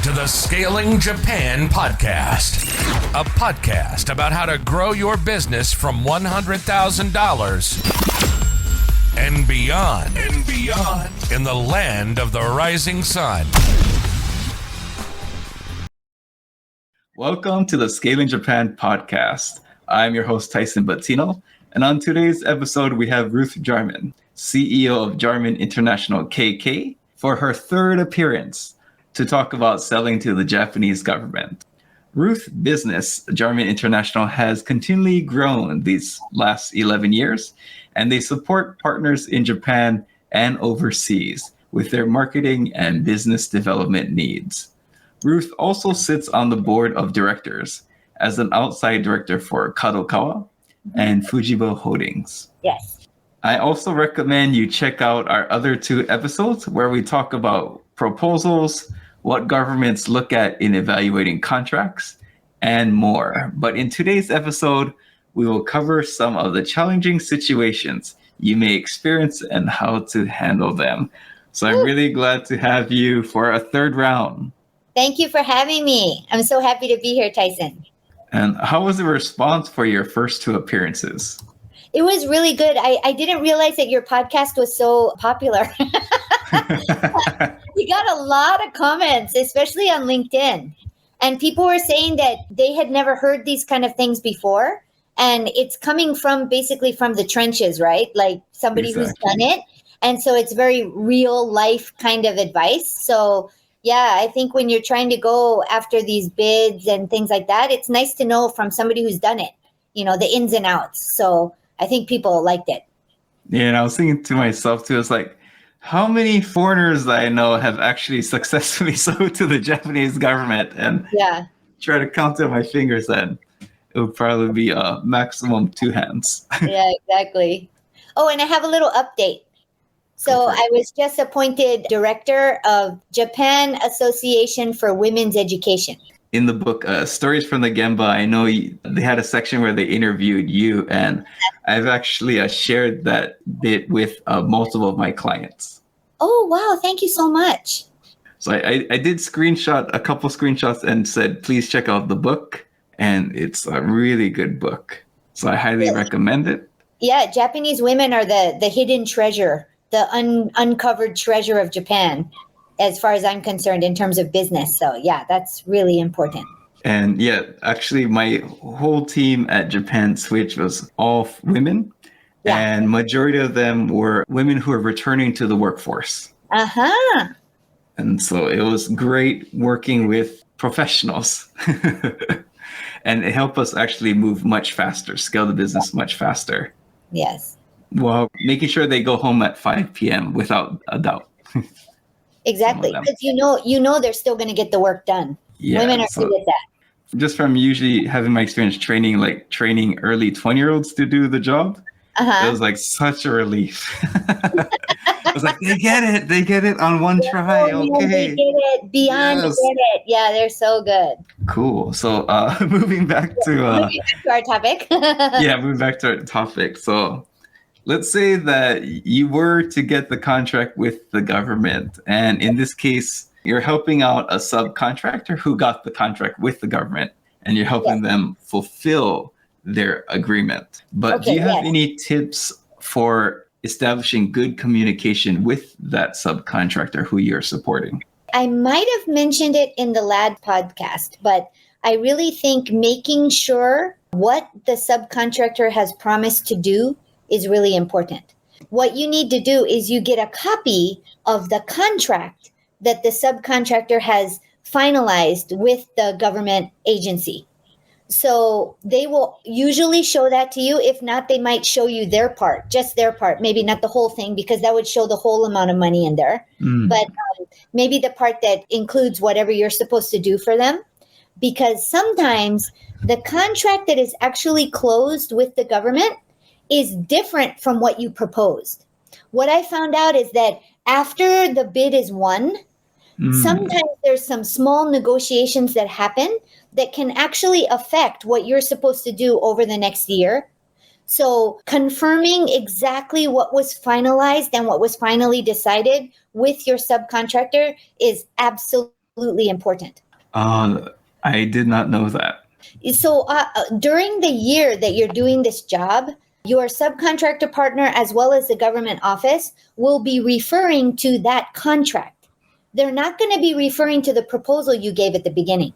to the Scaling Japan podcast, a podcast about how to grow your business from $100,000 and beyond in the land of the rising sun. Welcome to the Scaling Japan podcast. I'm your host, Tyson Batino, and on today's episode, we have Ruth Jarman, CEO of Jarman International KK, for her third appearance to talk about selling to the Japanese government. Ruth's business, Jarman International, has continually grown these last 11 years, and they support partners in Japan and overseas with their marketing and business development needs. Ruth also sits on the board of directors as an outside director for KADOKAWA and Fujibo Holdings. Yes. I also recommend you check out our other two episodes where we talk about proposals, what governments look at in evaluating contracts, and more. But in today's episode, we will cover some of the challenging situations you may experience and how to handle them. So I'm really glad to have you for a third round. Thank you for having me. I'm so happy to be here, Tyson. And how was the response for your first two appearances? It was really good. I didn't realize that your podcast was so popular. We got a lot of comments, especially on LinkedIn. And people were saying that they had never heard these kind of things before. And it's coming from basically from the trenches, right? Like somebody who's done it. And so it's very real life kind of advice. So yeah, I think when you're trying to go after these bids and things like that, it's nice to know from somebody who's done it, you know, the ins and outs. So I think people liked it. Yeah, and I was thinking to myself too, it's like, how many foreigners that I know have actually successfully sold to the Japanese government? And try to count on my fingers, and it would probably be a maximum two hands. Yeah, exactly. Oh, and I have a little update. So I was just appointed director of Japan Association for Women's Education. In the book, Stories from the Gemba, I know they had a section where they interviewed you, and I've actually shared that bit with multiple of my clients. Oh, wow. Thank you so much. So I did screenshot a couple screenshots and said, please check out the book. And it's a really good book. So I highly recommend it. Yeah, Japanese women are the hidden treasure, the uncovered treasure of Japan, as far as I'm concerned, in terms of business. So yeah, that's really important. And yeah, actually my whole team at Japan Switch was all women. Yeah. And majority of them were women who are returning to the workforce. Uh-huh. And so it was great working with professionals. And it helped us actually move much faster, scale the business much faster. Yes. Well, making sure they go home at 5 p.m. without a doubt. Exactly, because you know they're still going to get the work done. Yeah, women are good at that. Just from usually having my experience training early 20-year-olds to do the job, it was like such a relief. I was like, they get it on one try. Okay, they get it beyond get it. Yeah, they're so good. Cool. So moving back to our topic. Moving back to our topic. So let's say that you were to get the contract with the government, and in this case, you're helping out a subcontractor who got the contract with the government, and you're helping them fulfill their agreement. But do you have any tips for establishing good communication with that subcontractor who you're supporting? I might have mentioned it in the LAD podcast, but I really think making sure what the subcontractor has promised to do is really important. What you need to do is you get a copy of the contract that the subcontractor has finalized with the government agency. So they will usually show that to you. If not, they might show you their part, just their part, maybe not the whole thing, because that would show the whole amount of money in there. But maybe the part that includes whatever you're supposed to do for them. Because sometimes the contract that is actually closed with the government is different from what you proposed. What I found out is that after the bid is won, sometimes there's some small negotiations that happen that can actually affect what you're supposed to do over the next year. So confirming exactly what was finalized and what was finally decided with your subcontractor is absolutely absolutely important. I did not know that. So during the year that you're doing this job, your subcontractor partner as well as the government office will be referring to that contract. They're not going to be referring to the proposal you gave at the beginning.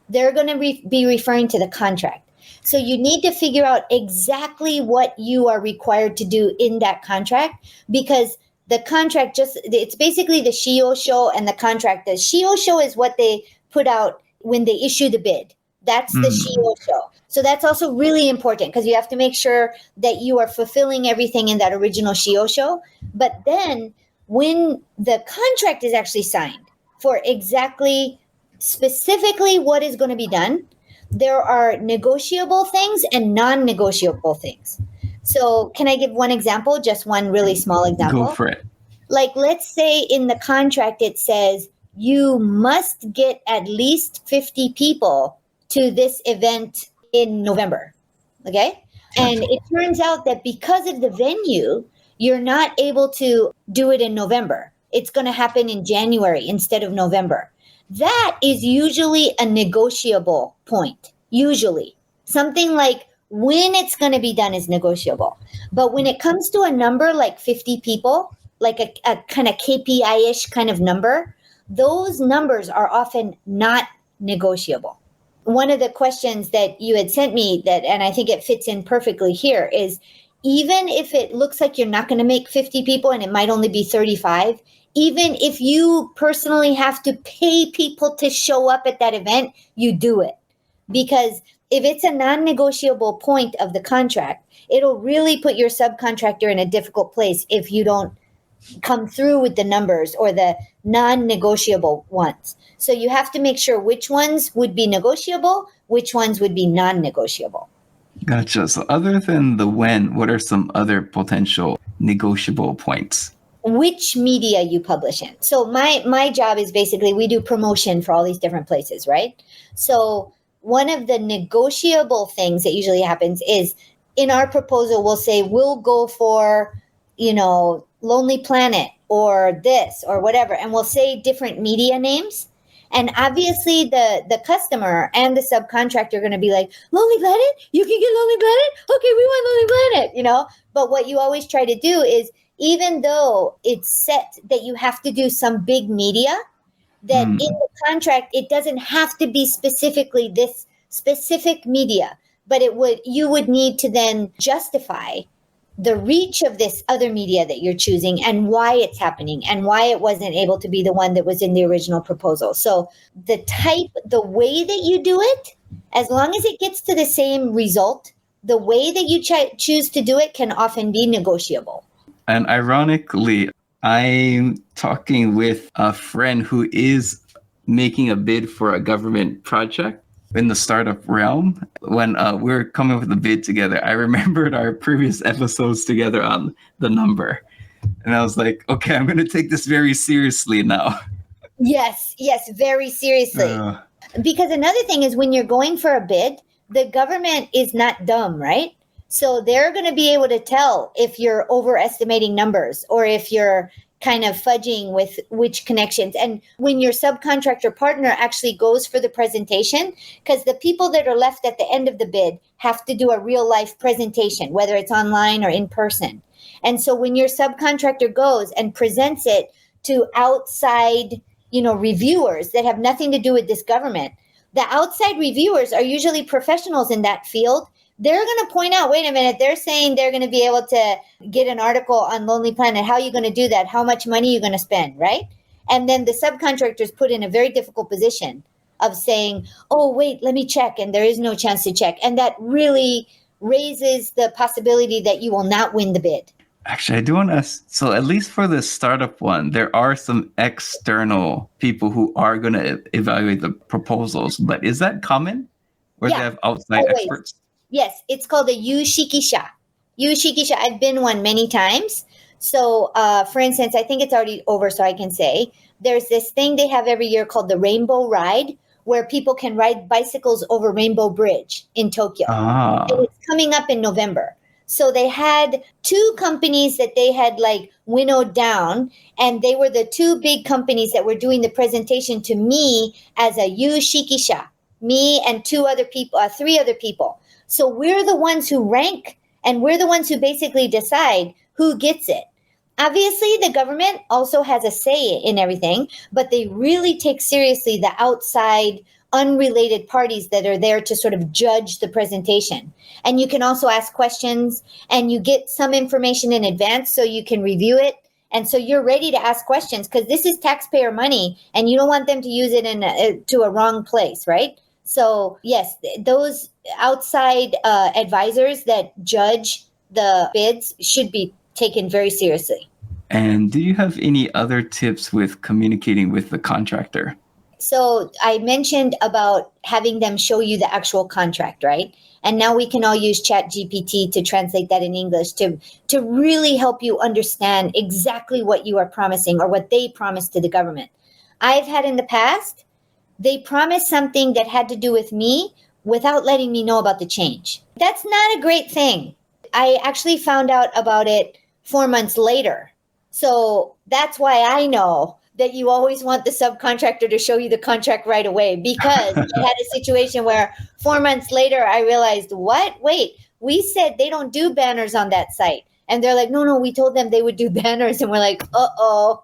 They're going to be referring to the contract. So you need to figure out exactly what you are required to do in that contract, because the contract it's basically the Shiosho and the contract. The Shiosho is what they put out when they issue the bid. That's the Shiosho. So that's also really important because you have to make sure that you are fulfilling everything in that original Shiosho. But then when the contract is actually signed for exactly specifically what is going to be done, there are negotiable things and non-negotiable things. So can I give one example, just one really small example? Go for it. Like, let's say in the contract it says you must get at least 50 people to this event in November. Okay? And it turns out that because of the venue, you're not able to do it in November. It's going to happen in January instead of November. That is usually a negotiable point. Usually. Something like when it's going to be done is negotiable. But when it comes to a number like 50 people, like a kind of KPI-ish kind of number, those numbers are often not negotiable. One of the questions that you had sent me and I think it fits in perfectly here is, even if it looks like you're not going to make 50 people and it might only be 35, even if you personally have to pay people to show up at that event, you do it. Because if it's a non-negotiable point of the contract, it'll really put your subcontractor in a difficult place if you don't come through with the numbers or the non-negotiable ones. So you have to make sure which ones would be negotiable, which ones would be non-negotiable. Gotcha. So other than the when, what are some other potential negotiable points? Which media you publish in. So my job is basically we do promotion for all these different places, right? So one of the negotiable things that usually happens is in our proposal, we'll say we'll go for, Lonely Planet or this or whatever. And we'll say different media names. And obviously the customer and the subcontractor are going to be like, Lonely Planet? You can get Lonely Planet? Okay, we want Lonely Planet, But what you always try to do is, even though it's set that you have to do some big media, that in the contract, it doesn't have to be specifically this specific media, but you would need to then justify the reach of this other media that you're choosing and why it's happening and why it wasn't able to be the one that was in the original proposal. So the way that you do it, as long as it gets to the same result, the way that you choose to do it can often be negotiable. And ironically, I'm talking with a friend who is making a bid for a government project in the startup realm. When we were coming up with the bid together, I remembered our previous episodes together on the number. And I was like, okay, I'm going to take this very seriously now. Yes, very seriously. Because another thing is, when you're going for a bid, the government is not dumb, right? So they're going to be able to tell if you're overestimating numbers or if you're kind of fudging with which connections. And when your subcontractor partner actually goes for the presentation, because the people that are left at the end of the bid have to do a real life presentation, whether it's online or in person. And so when your subcontractor goes and presents it to outside, reviewers that have nothing to do with this government, the outside reviewers are usually professionals in that field. They're going to point out, wait a minute, they're saying they're going to be able to get an article on Lonely Planet. How are you going to do that? How much money are you going to spend, right? And then the subcontractors put in a very difficult position of saying, oh, wait, let me check. And there is no chance to check. And that really raises the possibility that you will not win the bid. Actually, I do want to ask, so at least for the startup one, there are some external people who are going to evaluate the proposals. But is that common? Or do they have outside experts? Yes, it's called a Yushikisha. Yushikisha, I've been one many times. So, for instance, I think it's already over, so I can say, there's this thing they have every year called the Rainbow Ride, where people can ride bicycles over Rainbow Bridge in Tokyo. And it's coming up in November. So they had two companies that they had like winnowed down, and they were the two big companies that were doing the presentation to me as a yu shikisha, me and two other people, three other people. So we're the ones who rank, and we're the ones who basically decide who gets it. Obviously, the government also has a say in everything, but they really take seriously the outside, unrelated parties that are there to sort of judge the presentation. And you can also ask questions, and you get some information in advance so you can review it. And so you're ready to ask questions because this is taxpayer money and you don't want them to use it to a wrong place, right? So yes, those outside advisors that judge the bids should be taken very seriously. And do you have any other tips with communicating with the contractor? So I mentioned about having them show you the actual contract, right? And now we can all use Chat GPT to translate that in English to really help you understand exactly what you are promising or what they promised to the government. I've had in the past, they promised something that had to do with me without letting me know about the change. That's not a great thing. I actually found out about it 4 months later. So that's why I know that you always want the subcontractor to show you the contract right away, because I had a situation where 4 months later I realized, what? Wait, we said they don't do banners on that site. And they're like, no, we told them they would do banners. And we're like, uh-oh.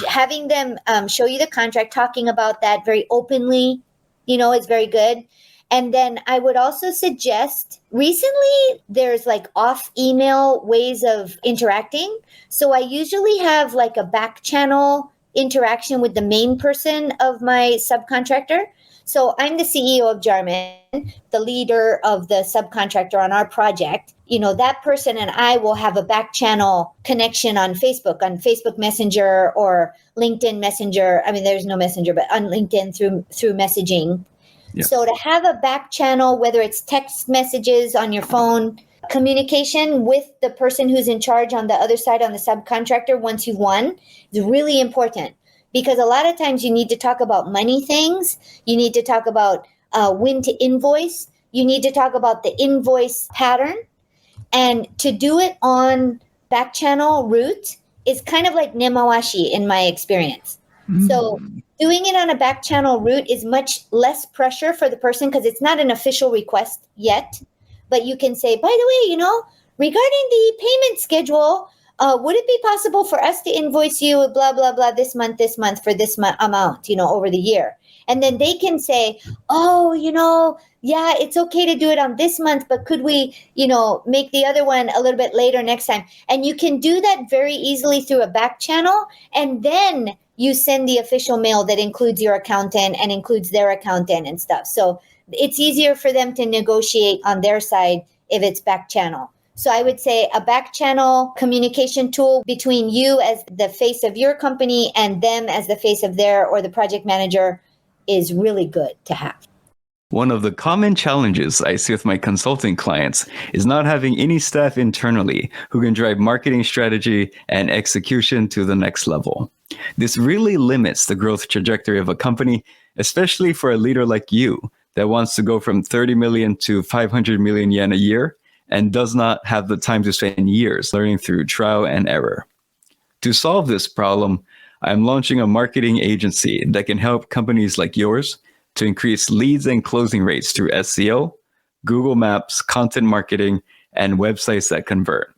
Having them show you the contract, talking about that very openly, is very good. And then I would also suggest, recently there's like off email ways of interacting. So I usually have like a back channel interaction with the main person of my subcontractor. So I'm the CEO of Jarman, the leader of the subcontractor on our project. That person and I will have a back channel connection on Facebook Messenger or LinkedIn Messenger. I mean, there's no Messenger, but on LinkedIn through messaging. Yes. So to have a back channel, whether it's text messages on your phone, communication with the person who's in charge on the other side, on the subcontractor, once you've won, is really important. Because a lot of times you need to talk about money things. You need to talk about when to invoice. You need to talk about the invoice pattern. And to do it on back channel route is kind of like nemawashi in my experience. So doing it on a back channel route is much less pressure for the person because it's not an official request yet. But you can say, by the way, regarding the payment schedule, would it be possible for us to invoice you blah, blah, blah this month for this amount, over the year? And then they can say, oh, yeah, it's okay to do it on this month, but could we, make the other one a little bit later next time? And you can do that very easily through a back channel. And then you send the official mail that includes your accountant and includes their accountant and stuff. So it's easier for them to negotiate on their side if it's back channel. So I would say a back channel communication tool between you as the face of your company and them as the face of their or the project manager is really good to have. One of the common challenges I see with my consulting clients is not having any staff internally who can drive marketing strategy and execution to the next level. This really limits the growth trajectory of a company, especially for a leader like you that wants to go from 30 million to 500 million yen a year and does not have the time to spend years learning through trial and error. To solve this problem, I'm launching a marketing agency that can help companies like yours to increase leads and closing rates through SEO, Google Maps, content marketing, and websites that convert.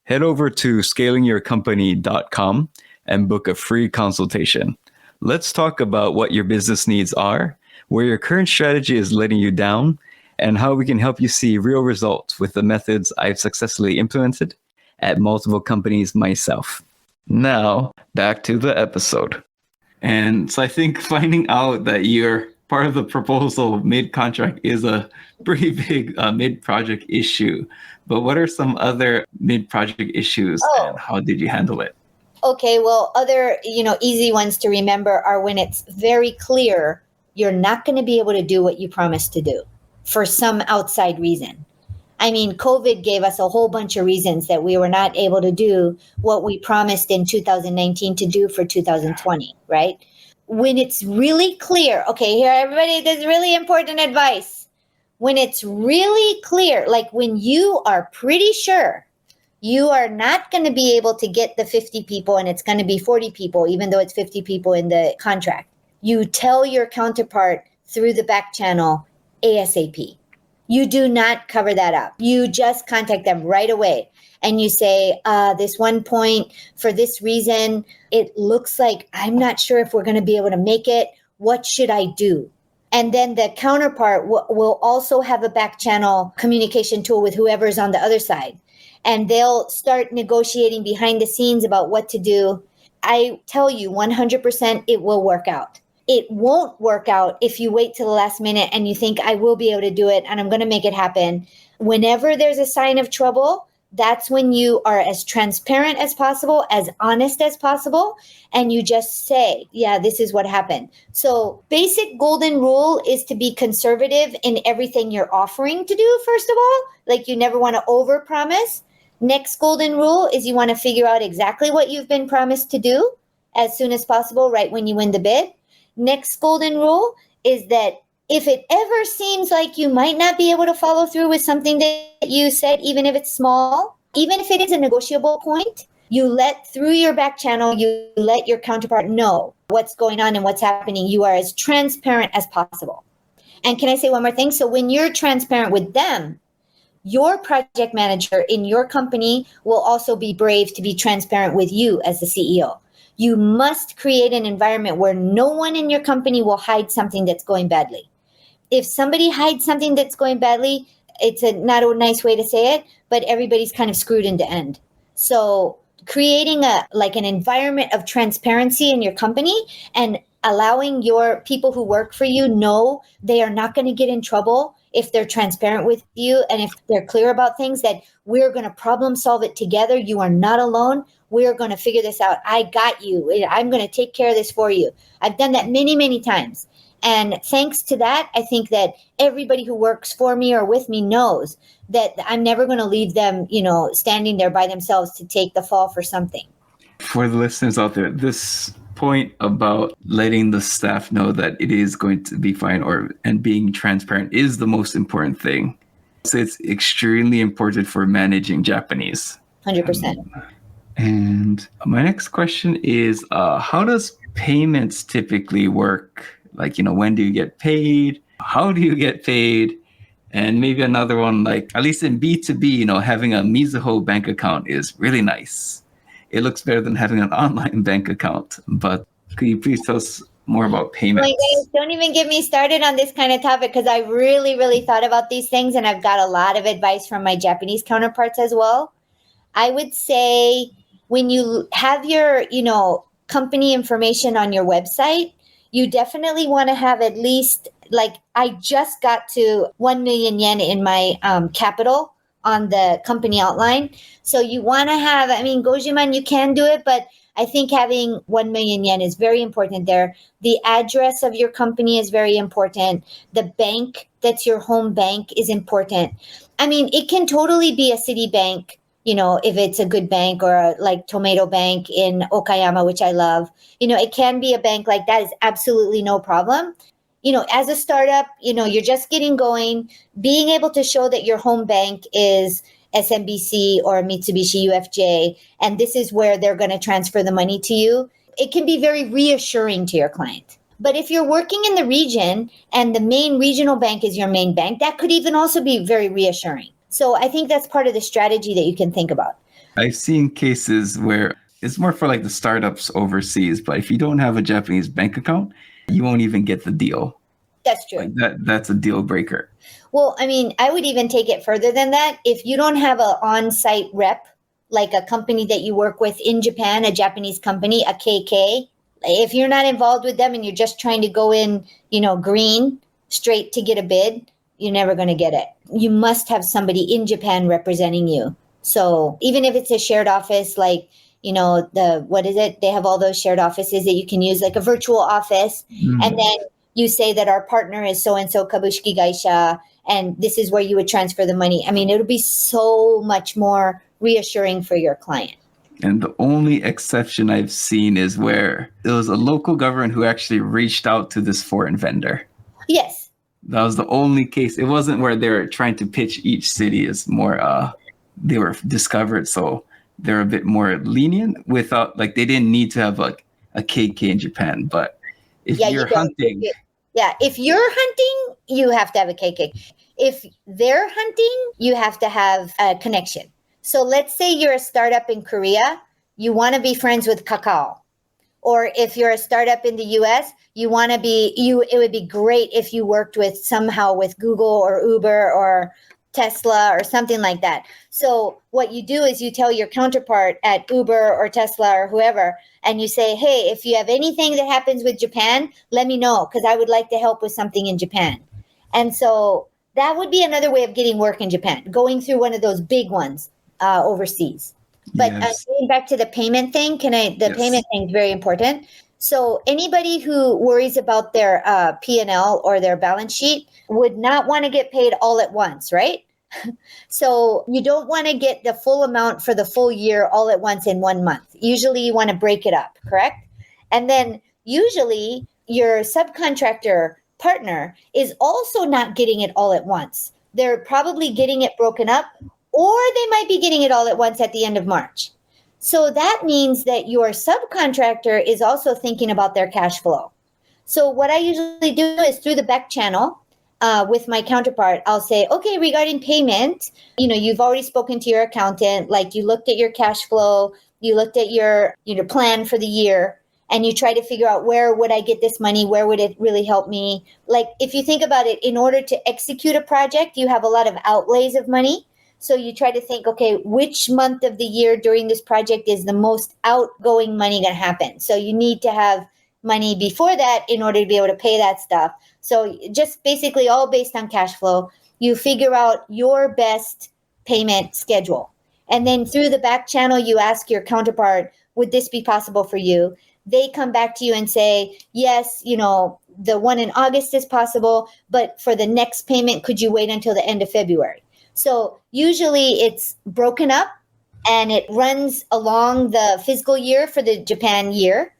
Head over to scalingyourcompany.com and book a free consultation. Let's talk about what your business needs are, where your current strategy is letting you down, and how we can help you see real results with the methods I've successfully implemented at multiple companies myself. Now, back to the episode. And so I think finding out that you're part of the proposal mid-contract is a pretty big mid-project issue. But what are some other mid-project issues and how did you handle it? Okay, well, other, easy ones to remember are when it's very clear you're not going to be able to do what you promised to do for some outside reason. I mean, COVID gave us a whole bunch of reasons that we were not able to do what we promised in 2019 to do for 2020, right? When it's really clear, okay, here, everybody, this is really important advice. When it's really clear, like when you are pretty sure you are not going to be able to get the 50 people and it's going to be 40 people, even though it's 50 people in the contract, you tell your counterpart through the back channel ASAP. You do not cover that up. You just contact them right away. And you say, this one point, for this reason, it looks like I'm not sure if we're going to be able to make it. What should I do? And then the counterpart will also have a back channel communication tool with whoever's on the other side. And they'll start negotiating behind the scenes about what to do. I tell you 100% it will work out. It won't work out if you wait till the last minute and you think I will be able to do it and I'm going to make it happen. Whenever there's a sign of trouble, that's when you are as transparent as possible, as honest as possible, and you just say, yeah, this is what happened. So basic golden rule is to be conservative in everything you're offering to do, first of all. Like you never want to overpromise. Next golden rule is you want to figure out exactly what you've been promised to do as soon as possible, right when you win the bid. Next golden rule is that if it ever seems like you might not be able to follow through with something that you said, even if it's small, even if it is a negotiable point, you let through your back channel, you let your counterpart know what's going on and what's happening. You are as transparent as possible. And can I say one more thing? So when you're transparent with them, your project manager in your company will also be brave to be transparent with you as the CEO. You must create an environment where no one in your company will hide something that's going badly. If somebody hides something that's going badly, it's not a nice way to say it, but everybody's kind of screwed in the end. So creating an environment of transparency in your company and allowing your people who work for you know they are not going to get in trouble if they're transparent with you and if they're clear about things, that we're going to problem solve it together. You are not alone. We're going to figure this out. I got you. I'm going to take care of this for you. I've done that many, many times. And thanks to that, I think that everybody who works for me or with me knows that I'm never going to leave them, standing there by themselves to take the fall for something. For the listeners out there, this point about letting the staff know that it is going to be fine and being transparent is the most important thing. So it's extremely important for managing Japanese. 100%. And my next question is, how does payments typically work? Like, when do you get paid? How do you get paid? And maybe another one, like at least in B2B, having a Mizuho bank account is really nice. It looks better than having an online bank account. But could you please tell us more about payments? Guys, don't even get me started on this kind of topic because I really, really thought about these things and I've got a lot of advice from my Japanese counterparts as well. I would say when you have your, company information on your website, you definitely want to have at least, I just got to 1 million yen in my capital on the company outline. So you want to have, Gojiman, you can do it, but I think having 1 million yen is very important there. The address of your company is very important. The bank that's your home bank is important. It can totally be a city bank, if it's a good bank, or like Tomato Bank in Okayama, which I love. It can be a bank like that. Is absolutely no problem. As a startup, you're just getting going. Being able to show that your home bank is SMBC or Mitsubishi UFJ, and this is where they're going to transfer the money to you, it can be very reassuring to your client. But if you're working in the region and the main regional bank is your main bank, that could even also be very reassuring. So I think that's part of the strategy that you can think about. I've seen cases where it's more for like the startups overseas, but if you don't have a Japanese bank account, you won't even get the deal. That's true. That's a deal breaker. Well, I would even take it further than that. If you don't have an on-site rep, like a company that you work with in Japan, a Japanese company, a KK, if you're not involved with them and you're just trying to go in, green, straight to get a bid, you're never going to get it. You must have somebody in Japan representing you. So even if it's a shared office, like, they have all those shared offices that you can use, like a virtual office. Mm-hmm. And then you say that our partner is so-and-so Kabushiki Gaisha, and this is where you would transfer the money. It'll be so much more reassuring for your client. And the only exception I've seen is where it was a local government who actually reached out to this foreign vendor. Yes. That was the only case. It wasn't where they were trying to pitch each city. It's more they were discovered, so they're a bit more lenient without like they didn't need to have like a KK in Japan. But if Yeah, you're you don't. hunting, Yeah, if you're hunting, you have to have a KK. If they're hunting, you have to have a connection. So let's say you're a startup in Korea, you want to be friends with Kakao. Or if you're a startup in the US, you want to be it would be great if you worked with somehow with Google or Uber or Tesla or something like that. So what you do is you tell your counterpart at Uber or Tesla or whoever, and you say, hey, if you have anything that happens with Japan, let me know because I would like to help with something in Japan. And so that would be another way of getting work in Japan, going through one of those big ones overseas. But yes, going back to the payment thing, yes. payment thing is very important. So anybody who worries about their P&L or their balance sheet would not want to get paid all at once, right? So you don't want to get the full amount for the full year all at once in 1 month. Usually you want to break it up, correct? And then usually your subcontractor partner is also not getting it all at once. They're probably getting it broken up, or they might be getting it all at once at the end of March. So that means that your subcontractor is also thinking about their cash flow. So what I usually do is through the back channel with my counterpart, I'll say, okay, regarding payment, you've already spoken to your accountant, like you looked at your cash flow, you looked at your plan for the year, and you try to figure out where would I get this money? Where would it really help me? Like if you think about it, in order to execute a project, you have a lot of outlays of money. So you try to think, okay, which month of the year during this project is the most outgoing money going to happen? So you need to have money before that in order to be able to pay that stuff. So just basically all based on cash flow, you figure out your best payment schedule. And then through the back channel, you ask your counterpart, would this be possible for you? They come back to you and say, yes, the one in August is possible, but for the next payment, could you wait until the end of February? So usually it's broken up and it runs along the fiscal year for the Japan year.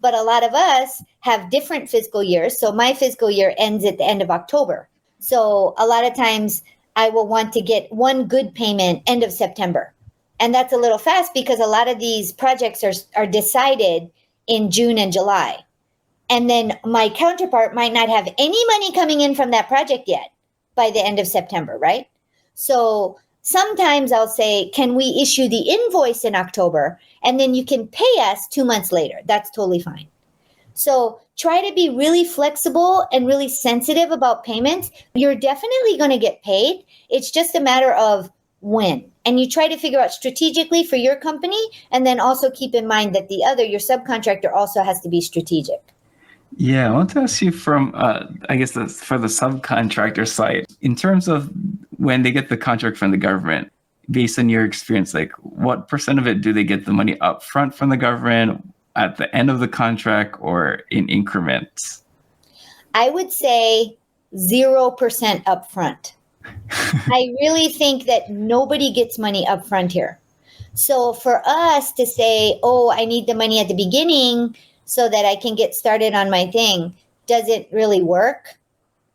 But a lot of us have different fiscal years. So my fiscal year ends at the end of October. So a lot of times I will want to get one good payment end of September. And that's a little fast because a lot of these projects are decided in June and July. And then my counterpart might not have any money coming in from that project yet by the end of September, right? So sometimes I'll say, can we issue the invoice in October and then you can pay us 2 months later? That's totally fine. So try to be really flexible and really sensitive about payments. You're definitely going to get paid. It's just a matter of when. And you try to figure out strategically for your company, and then also keep in mind that your subcontractor also has to be strategic. Yeah, I want to ask you from, I guess, for the subcontractor side, in terms of when they get the contract from the government, based on your experience, like what percent of it do they get the money up front from the government, at the end of the contract, or in increments? I would say 0% upfront. I really think that nobody gets money upfront here. So for us to say, oh, I need the money at the beginning so that I can get started on my thing, doesn't really work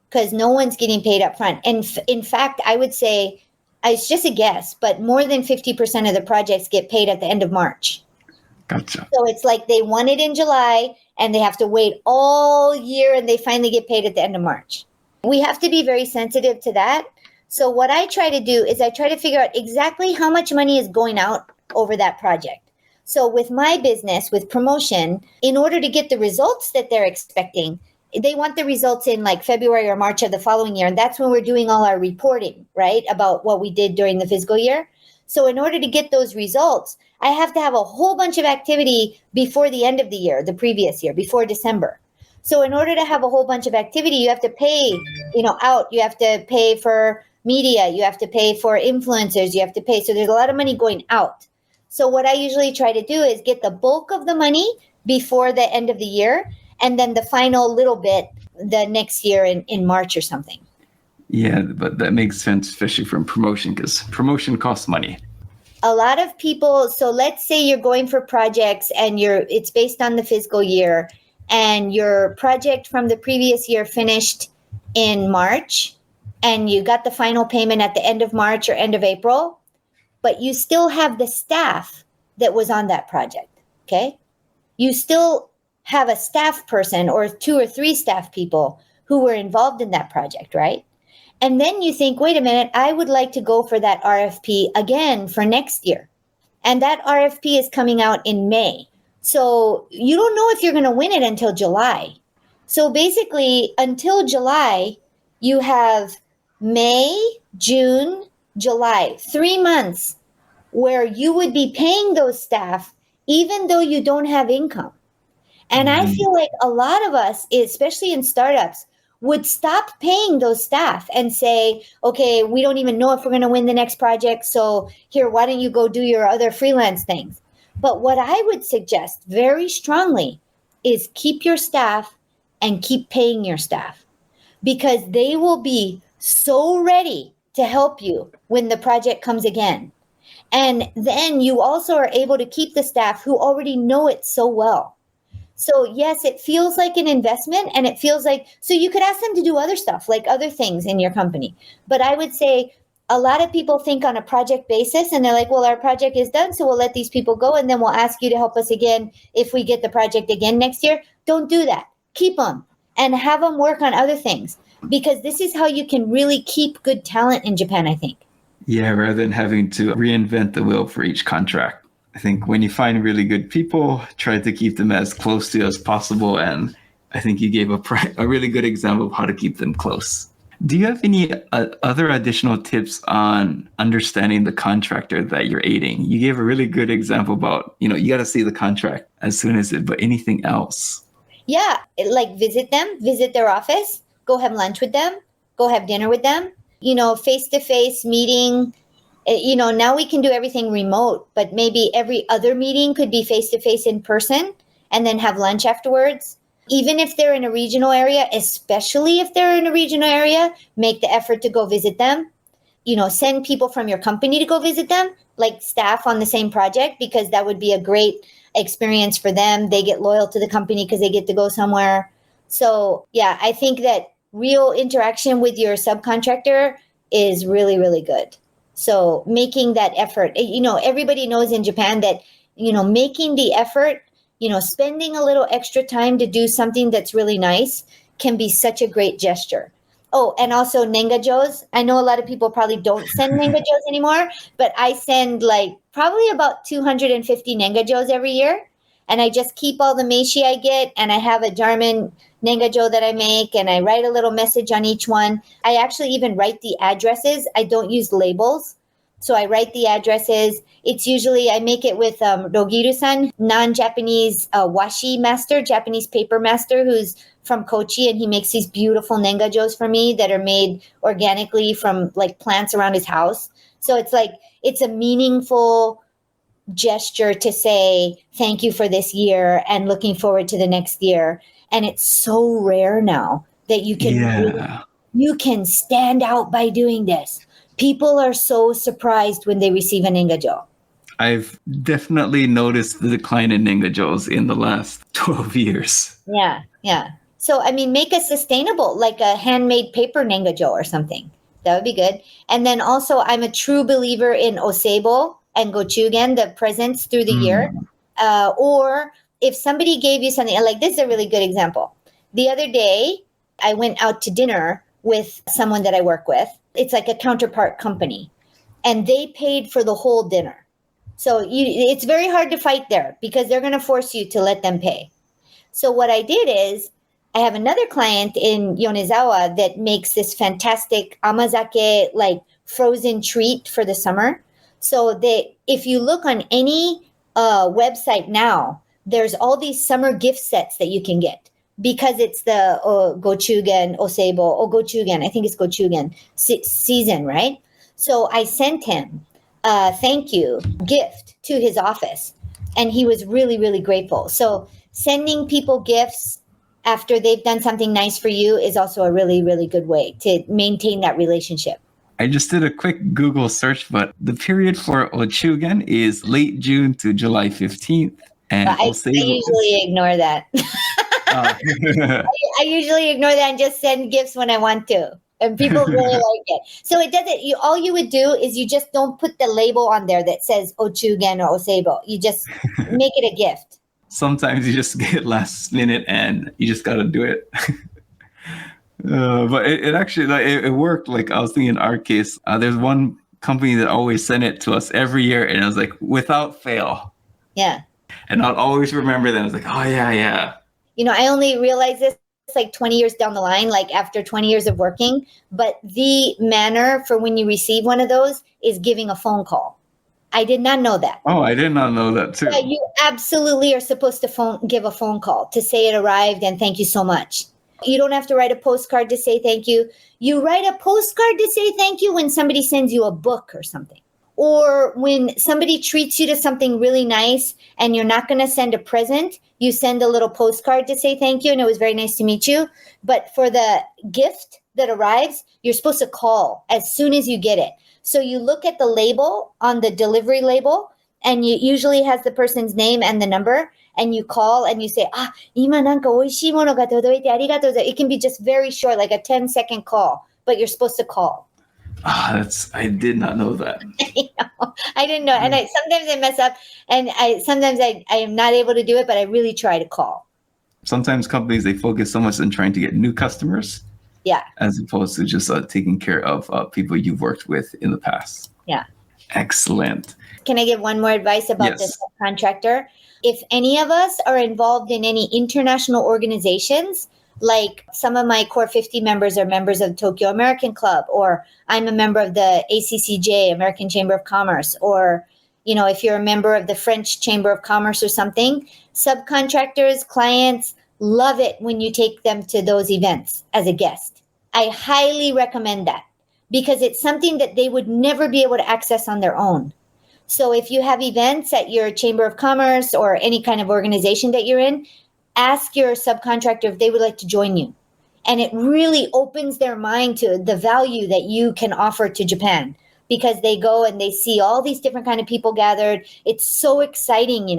because no one's getting paid up front. And in fact, I would say, it's just a guess, but more than 50% of the projects get paid at the end of March. Gotcha. So it's like they won it in July and they have to wait all year and they finally get paid at the end of March. We have to be very sensitive to that. So what I try to do is I try to figure out exactly how much money is going out over that project. So with my business, with promotion, in order to get the results that they're expecting, they want the results in like February or March of the following year. And that's when we're doing all our reporting, right, about what we did during the fiscal year. So in order to get those results, I have to have a whole bunch of activity before the end of the year, the previous year, before December. So in order to have a whole bunch of activity, you have to pay, out. You have to pay for media. You have to pay for influencers. You have to pay. So there's a lot of money going out. So what I usually try to do is get the bulk of the money before the end of the year, and then the final little bit the next year in March or something. Yeah, but that makes sense, especially from promotion, because promotion costs money. A lot of people, so let's say you're going for projects and it's based on the fiscal year, and your project from the previous year finished in March and you got the final payment at the end of March or end of April, but you still have the staff that was on that project, okay? You still have a staff person or 2 or 3 staff people who were involved in that project, right? And then you think, wait a minute, I would like to go for that RFP again for next year. And that RFP is coming out in May. So you don't know if you're going to win it until July. So basically, until July, you have May, June, July, 3 months where you would be paying those staff even though you don't have income. And I feel like a lot of us, especially in startups, would stop paying those staff and say, okay, we don't even know if we're going to win the next project. So here, why don't you go do your other freelance things? But what I would suggest very strongly is keep your staff and keep paying your staff, because they will be so ready to help you when the project comes again. And then you also are able to keep the staff who already know it so well. So yes, it feels like an investment, and it feels like, so you could ask them to do other stuff, like other things in your company. But I would say a lot of people think on a project basis, and they're like, well, our project is done, so we'll let these people go, and then we'll ask you to help us again if we get the project again next year. Don't do that. Keep them and have them work on other things, because this is how you can really keep good talent in Japan, I think. Yeah, rather than having to reinvent the wheel for each contract. I think when you find really good people, try to keep them as close to you as possible. And I think you gave a really good example of how to keep them close. Do you have any other additional tips on understanding the contractor that you're aiding? You gave a really good example about, you got to see the contract as soon as it, but anything else? Yeah, like visit them, visit their office, go have lunch with them, go have dinner with them, face-to-face meeting. Now we can do everything remote, but maybe every other meeting could be face-to-face in person and then have lunch afterwards. Even if they're in a regional area, especially if they're in a regional area, make the effort to go visit them. Send people from your company to go visit them, like staff on the same project, because that would be a great experience for them. They get loyal to the company because they get to go somewhere. So yeah, I think that real interaction with your subcontractor is really, really good. So making that effort, everybody knows in Japan that, making the effort, spending a little extra time to do something that's really nice can be such a great gesture. Oh, and also nengajos. I know a lot of people probably don't send nengajos anymore, but I send probably about 250 nengajos every year. And I just keep all the meishi I get, and I have a Jarman nengajo that I make, and I write a little message on each one. I actually even write the addresses. I don't use labels. So I write the addresses. It's usually, I make it with Rogiru-san, non-Japanese washi master, Japanese paper master, who's from Kochi, and he makes these beautiful nengajos for me that are made organically from plants around his house. So it's a meaningful gesture to say thank you for this year and looking forward to the next year. And it's so rare now that you can stand out by doing this. People are so surprised when they receive an nengajo. I've definitely noticed the decline in nengajos in the last 12 years. Yeah. So make a sustainable, like a handmade paper nengajo or something. That would be good. And then also, I'm a true believer in osebo and gochugen, the presents through the year. Or if somebody gave you something, this is a really good example. The other day, I went out to dinner with someone that I work with. It's like a counterpart company, and they paid for the whole dinner. So it's very hard to fight there because they're going to force you to let them pay. So what I did is, I have another client in Yonezawa that makes this fantastic amazake, frozen treat for the summer. So if you look on any website now, there's all these summer gift sets that you can get because it's the gochugen, osebo, or gochugen, I think it's gochugen season, right? So I sent him a thank you gift to his office, and he was really, really grateful. So sending people gifts after they've done something nice for you is also a really, really good way to maintain that relationship. I just did a quick Google search, but the period for Ochugen is late June to July 15th. And I usually ignore that. I usually ignore that and just send gifts when I want to. And people really like it. So it doesn't, all you would do is you just don't put the label on there that says Ochugen or Osebo. You just make it a gift. Sometimes you just get last minute and you just got to do it. But it actually, like, it worked. Like, I was thinking in our case, there's one company that always sent it to us every year. And I was like, without fail. Yeah. And I'll always remember that. I was like, oh, yeah. I only realized this like 20 years down the line, like after 20 years of working. But the manner for when you receive one of those is giving a phone call. I did not know that. Oh, I did not know that too. Yeah, you absolutely are supposed to give a phone call to say it arrived and thank you so much. You don't have to write a postcard to say thank you. You write a postcard to say thank you when somebody sends you a book or something. Or when somebody treats you to something really nice and you're not going to send a present, you send a little postcard to say thank you and it was very nice to meet you. But for the gift that arrives, you're supposed to call as soon as you get it. So you look at the label on the delivery label and it usually has the person's name and the number and you call and you say, ima nanka oishii mono ga todoite arigatou. It can be just very short, like a 10-second call, but you're supposed to call. I did not know that. I didn't know. And sometimes I mess up and sometimes I am not able to do it, but I really try to call. Sometimes companies, they focus so much on trying to get new customers. Yeah. As opposed to just taking care of people you've worked with in the past. Yeah. Excellent. Can I give one more advice about the subcontractor? If any of us are involved in any international organizations, like some of my core 50 members are members of Tokyo American Club, or I'm a member of the ACCJ, American Chamber of Commerce, or, if you're a member of the French Chamber of Commerce or something, subcontractors, clients love it when you take them to those events as a guest. I highly recommend that because it's something that they would never be able to access on their own. So if you have events at your Chamber of Commerce or any kind of organization that you're in, ask your subcontractor if they would like to join you. And it really opens their mind to the value that you can offer to Japan because they go and they see all these different kind of people gathered. It's so exciting,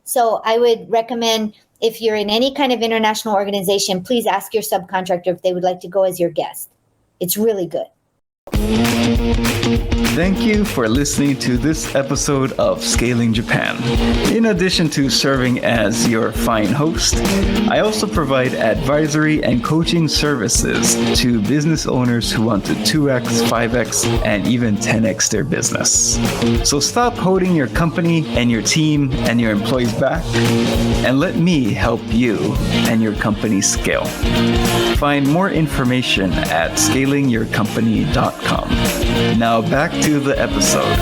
So I would recommend if you're in any kind of international organization, please ask your subcontractor if they would like to go as your guest. It's really good. Thank you for listening to this episode of Scaling Japan. In addition to serving as your fine host, I also provide advisory and coaching services to business owners who want to 2x, 5x, and even 10x their business. So stop holding your company and your team and your employees back and let me help you and your company scale. Find more information at scalingyourcompany.com. Now back to the episode.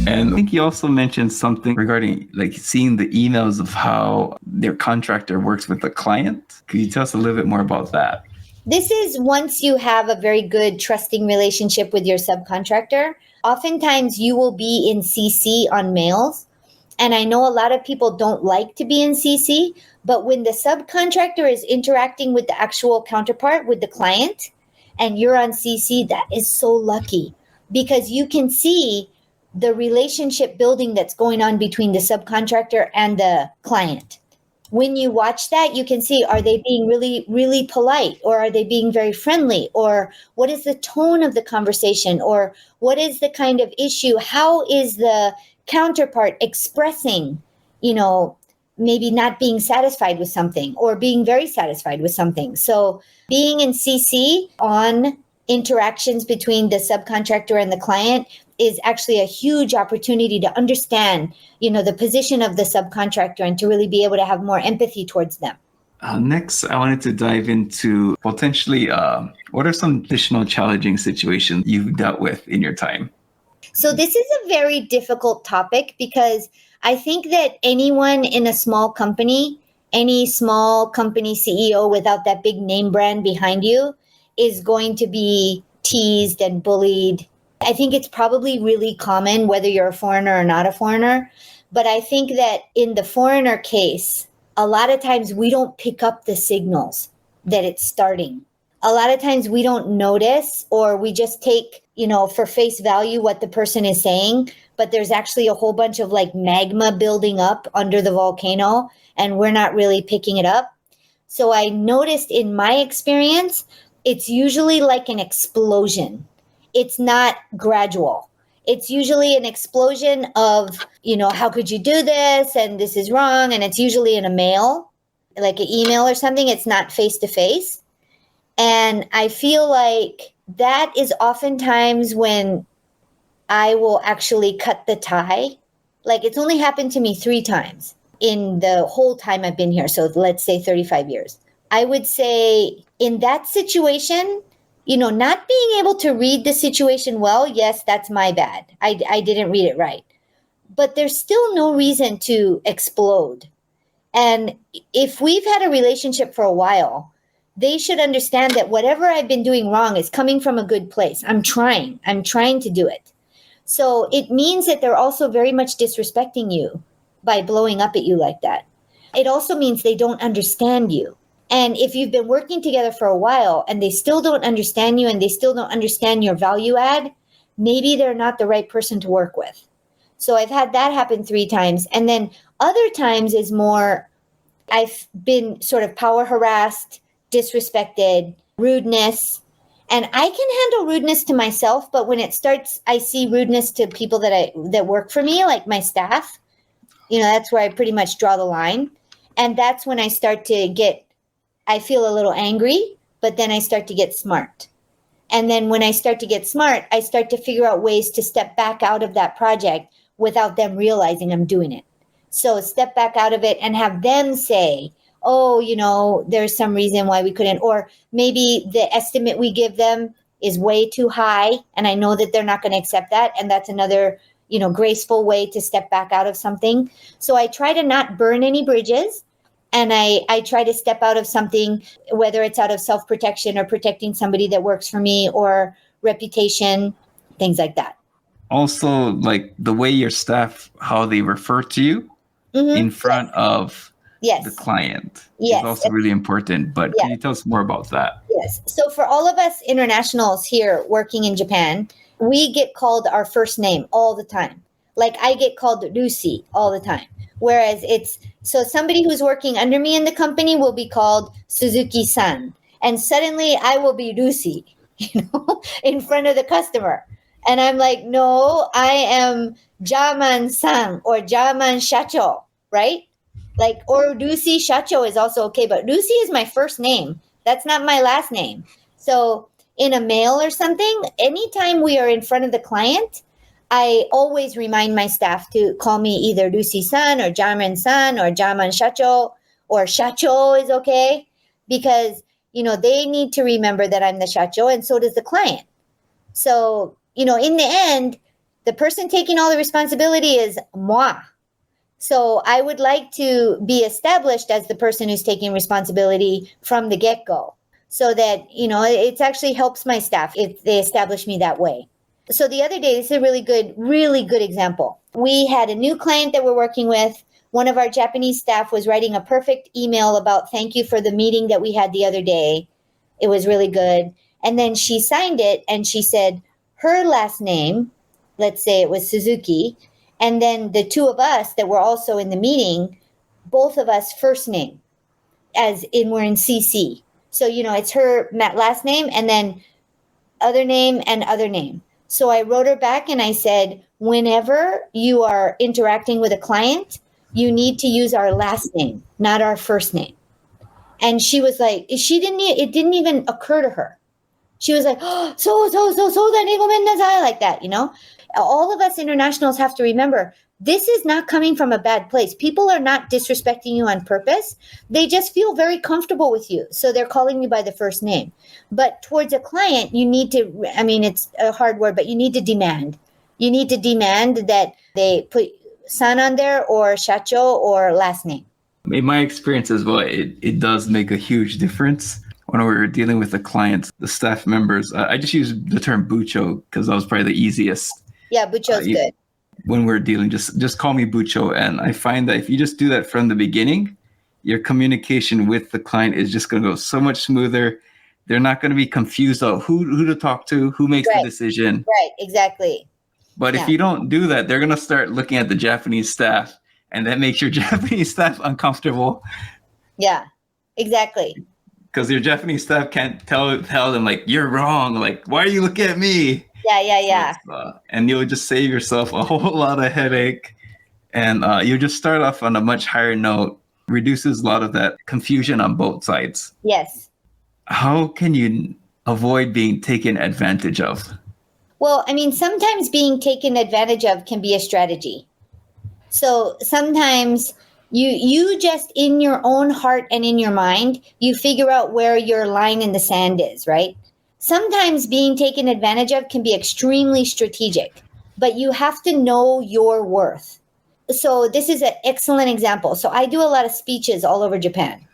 And I think you also mentioned something regarding like seeing the emails of how their contractor works with the client. Could you tell us a little bit more about that? This is once you have a very good trusting relationship with your subcontractor, oftentimes you will be in CC on mails. And I know a lot of people don't like to be in CC, but when the subcontractor is interacting with the actual counterpart, with the client, and you're on CC, that is so lucky because you can see the relationship building that's going on between the subcontractor and the client. When you watch that, you can see, are they being really, really polite, or are they being very friendly, or what is the tone of the conversation, or what is the kind of issue? How is the counterpart expressing, maybe not being satisfied with something or being very satisfied with something. So being in CC on interactions between the subcontractor and the client is actually a huge opportunity to understand, the position of the subcontractor and to really be able to have more empathy towards them. Next, I wanted to dive into potentially what are some additional challenging situations you've dealt with in your time? So this is a very difficult topic because I think that anyone in a small company, any small company CEO without that big name brand behind you is going to be teased and bullied. I think it's probably really common whether you're a foreigner or not a foreigner. But I think that in the foreigner case, a lot of times we don't pick up the signals that it's starting. a lot of times we don't notice, or we just take, for face value what the person is saying, but there's actually a whole bunch of like magma building up under the volcano and we're not really picking it up. So I noticed in my experience, it's usually like an explosion. It's not gradual. It's usually an explosion of, how could you do this? And this is wrong. And it's usually in a mail, like an email or something. It's not face to face. And I feel like that is oftentimes when I will actually cut the tie. Like, it's only happened to me 3 times in the whole time I've been here. So let's say 35 years. I would say in that situation, not being able to read the situation well, yes, that's my bad. I didn't read it right. But there's still no reason to explode. And if we've had a relationship for a while, they should understand that whatever I've been doing wrong is coming from a good place. I'm trying to do it. So it means that they're also very much disrespecting you by blowing up at you like that. It also means they don't understand you. And if you've been working together for a while and they still don't understand you and they still don't understand your value add, maybe they're not the right person to work with. So I've had that happen 3 times. And then other times is more, I've been sort of power harassed, disrespected, rudeness. And I can handle rudeness to myself, but when it starts, I see rudeness to people that work for me, like my staff. That's where I pretty much draw the line. And that's when I feel a little angry, but then I start to get smart. And then when I start to get smart, I start to figure out ways to step back out of that project without them realizing I'm doing it. So step back out of it and have them say, oh, there's some reason why we couldn't, or maybe the estimate we give them is way too high. And I know that they're not going to accept that. And that's another, graceful way to step back out of something. So I try to not burn any bridges. And I try to step out of something, whether it's out of self-protection or protecting somebody that works for me or reputation, things like that. Also, like the way your staff, how they refer to you in front of the client is also really important. But can you tell us more about that? Yes. So for all of us internationals here working in Japan, we get called our first name all the time. Like I get called Lucy all the time. Whereas so somebody who's working under me in the company will be called Suzuki-san. And suddenly I will be Lucy, in front of the customer. And I'm like, no, I am Jarman-san or Jarman Shacho, right? Like, or Lucy Shacho is also okay, but Lucy is my first name. That's not my last name. So in a mail or something, anytime we are in front of the client, I always remind my staff to call me either Lucy-san or Jarman-san or Jarman Shacho, or Shacho is okay, because, they need to remember that I'm the Shacho, and so does the client. So, in the end, the person taking all the responsibility is moi. So I would like to be established as the person who's taking responsibility from the get-go, so that, it actually helps my staff if they establish me that way. So the other day, this is a really good example. We had a new client that we're working with. One of our Japanese staff was writing a perfect email about thank you for the meeting that we had the other day. It was really good. And then she signed it and she said her last name, let's say it was Suzuki, and then the 2 of us that were also in the meeting, both of us first name, as in we're in CC. So, it's her last name and then other name and other name. So I wrote her back and I said, whenever you are interacting with a client, you need to use our last name, not our first name. And she was like, it didn't even occur to her. She was like, oh, like that, All of us internationals have to remember, this is not coming from a bad place. People are not disrespecting you on purpose. They just feel very comfortable with you. So they're calling you by the first name. But towards a client, you need to, it's a hard word, but you need to demand. You need to demand that they put san on there or shacho or last name. In my experience as well, it does make a huge difference. When we were dealing with the clients, the staff members, I just use the term bucho because that was probably the easiest. Yeah, bucho's good. When we're dealing, just call me bucho. And I find that if you just do that from the beginning, your communication with the client is just going to go so much smoother. they're not going to be confused of who to talk to, who makes the decision. Right, exactly. But if you don't do that, they're going to start looking at the Japanese staff, and that makes your Japanese staff uncomfortable. Yeah, exactly. Because your Japanese staff can't tell them, like, you're wrong. Like, why are you looking at me? Yeah. And you'll just save yourself a whole lot of headache. And you'll just start off on a much higher note, reduces a lot of that confusion on both sides. Yes. How can you avoid being taken advantage of? Well, I mean, sometimes being taken advantage of can be a strategy. So sometimes you just in your own heart and in your mind, you figure out where your line in the sand is, right? Sometimes being taken advantage of can be extremely strategic, but you have to know your worth. So this is an excellent example. So I do a lot of speeches all over Japan.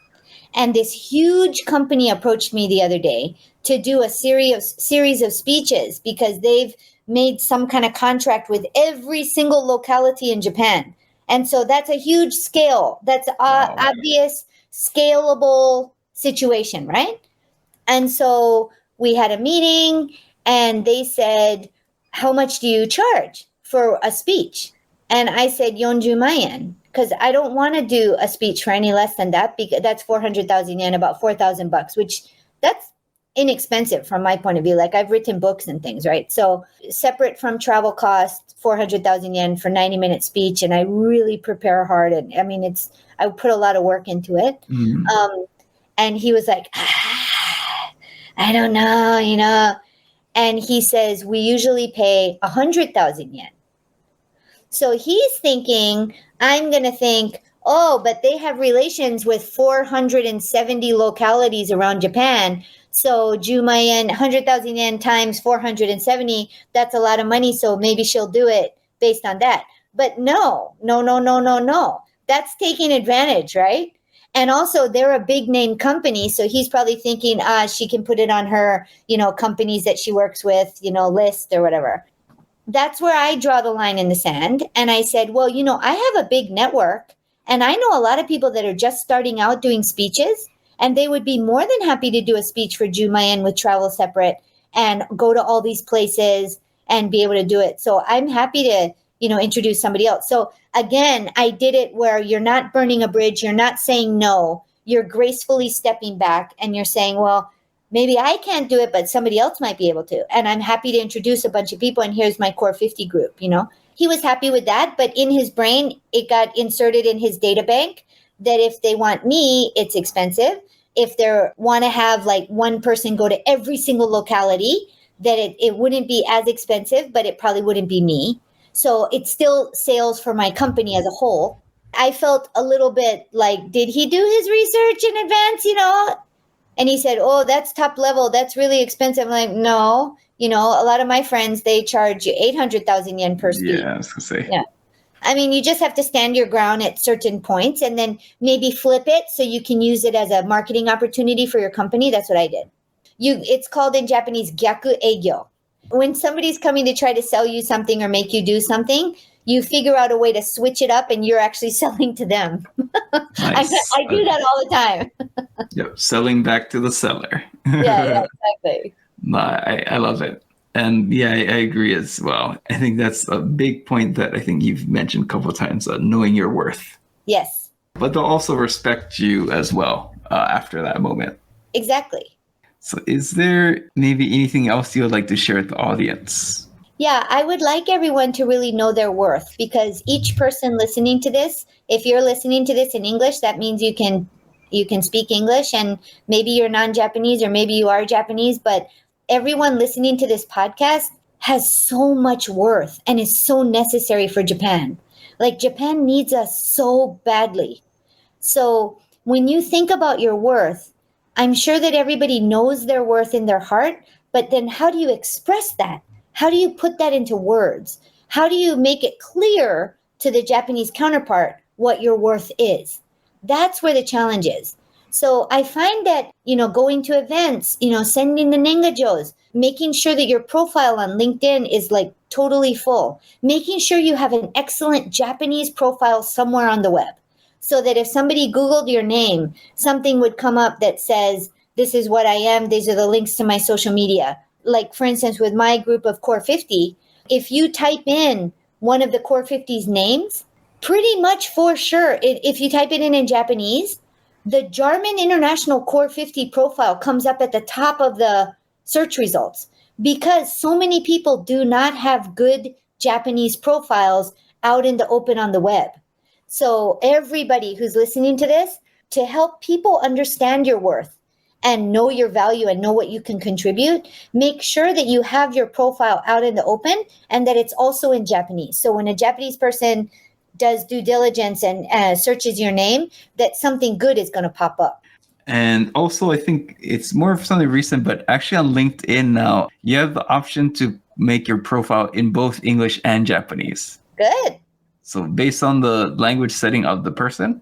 And this huge company approached me the other day to do a series of speeches because they've made some kind of contract with every single locality in Japan. And so that's a huge scale. That's obvious, scalable situation, right? And so we had a meeting and they said, how much do you charge for a speech? And I said, 40 yen. Because I don't want to do a speech for any less than that, because that's 400,000 yen, about $4,000, which that's inexpensive from my point of view. Like I've written books and things, right? So separate from travel cost, 400,000 yen for 90-minute speech. And I really prepare hard. And I mean, I put a lot of work into it. And he was like, I don't know, And he says, we usually pay 100,000 yen. So he's thinking, I'm going to think, oh, but they have relations with 470 localities around Japan. So 10 yen, 100,000 yen times 470, that's a lot of money. So maybe she'll do it based on that. But no. That's taking advantage, right? And also they're a big name company. So he's probably thinking, she can put it on her, companies that she works with, list or whatever. That's where I draw the line in the sand. And I said, well, I have a big network and I know a lot of people that are just starting out doing speeches, and they would be more than happy to do a speech for 10 yen with travel separate and go to all these places and be able to do it. So I'm happy to, introduce somebody else. So again, I did it where you're not burning a bridge. You're not saying no. You're gracefully stepping back and you're saying, well, maybe I can't do it, but somebody else might be able to. And I'm happy to introduce a bunch of people. And here's my core 50 group, He was happy with that. But in his brain, it got inserted in his data bank that if they want me, it's expensive. If they want to have like one person go to every single locality, that it wouldn't be as expensive, but it probably wouldn't be me. So it's still sales for my company as a whole. I felt a little bit like, did he do his research in advance, And he said, oh, that's top level. That's really expensive. I'm like, no, a lot of my friends, they charge 800,000 yen per speech. Yeah, I was going to say. Yeah. I mean, you just have to stand your ground at certain points and then maybe flip it so you can use it as a marketing opportunity for your company. That's what I did. It's called in Japanese, gyaku eigyo. When somebody's coming to try to sell you something or make you do something, you figure out a way to switch it up and you're actually selling to them. Nice. I do that all the time. Yep, selling back to the seller. Yeah, exactly. No, I love it. And yeah, I agree as well. I think that's a big point that I think you've mentioned a couple of times, knowing your worth. Yes. But they'll also respect you as well after that moment. Exactly. So is there maybe anything else you would like to share with the audience? Yeah, I would like everyone to really know their worth, because each person listening to this, if you're listening to this in English, that means you can speak English, and maybe you're non-Japanese or maybe you are Japanese, but everyone listening to this podcast has so much worth and is so necessary for Japan. Like Japan needs us so badly. So when you think about your worth, I'm sure that everybody knows their worth in their heart, but then how do you express that? How do you put that into words? How do you make it clear to the Japanese counterpart what your worth is? That's where the challenge is. So I find that, going to events, sending the nengajos, making sure that your profile on LinkedIn is like totally full, making sure you have an excellent Japanese profile somewhere on the web, so that if somebody Googled your name, something would come up that says, this is what I am. These are the links to my social media. Like, for instance, with my group of Core 50, if you type in one of the Core 50's names, pretty much for sure, if you type it in Japanese, the Jarman International Core 50 profile comes up at the top of the search results, because so many people do not have good Japanese profiles out in the open on the web. So everybody who's listening to this, to help people understand your worth and know your value and know what you can contribute, make sure that you have your profile out in the open and that it's also in Japanese. So when a Japanese person does due diligence and searches your name, that something good is going to pop up. And also, I think it's more of something recent, but actually on LinkedIn now, you have the option to make your profile in both English and Japanese. Good. So based on the language setting of the person,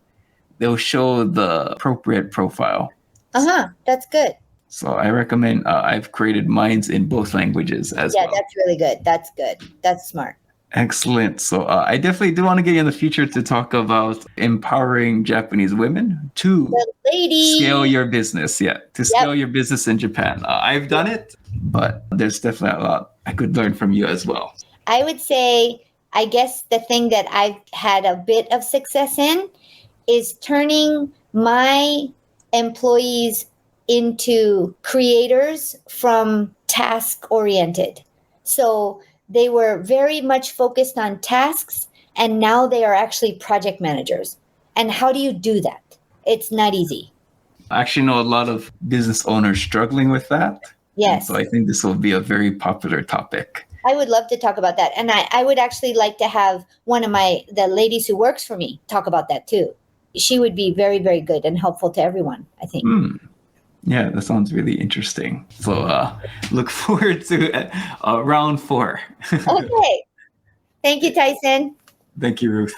they'll show the appropriate profile. That's good. So I recommend, I've created mines in both languages as well. Yeah, that's really good. That's good. That's smart. Excellent. So I definitely do want to get you in the future to talk about empowering Japanese women to scale your business. Yeah, to scale your business in Japan. I've done it, but there's definitely a lot I could learn from you as well. I would say, I guess the thing that I've had a bit of success in is turning my employees into creators from task oriented. So they were very much focused on tasks, and now they are actually project managers. And how do you do that? It's not easy. I actually know a lot of business owners struggling with that. Yes. And so I think this will be a very popular topic. I would love to talk about that. And I would actually like to have one of the ladies who works for me talk about that too. She would be very, very good and helpful to everyone, I think. Yeah, that sounds really interesting. So look forward to round 4. Okay. Thank you, Tyson. Thank you, Ruth.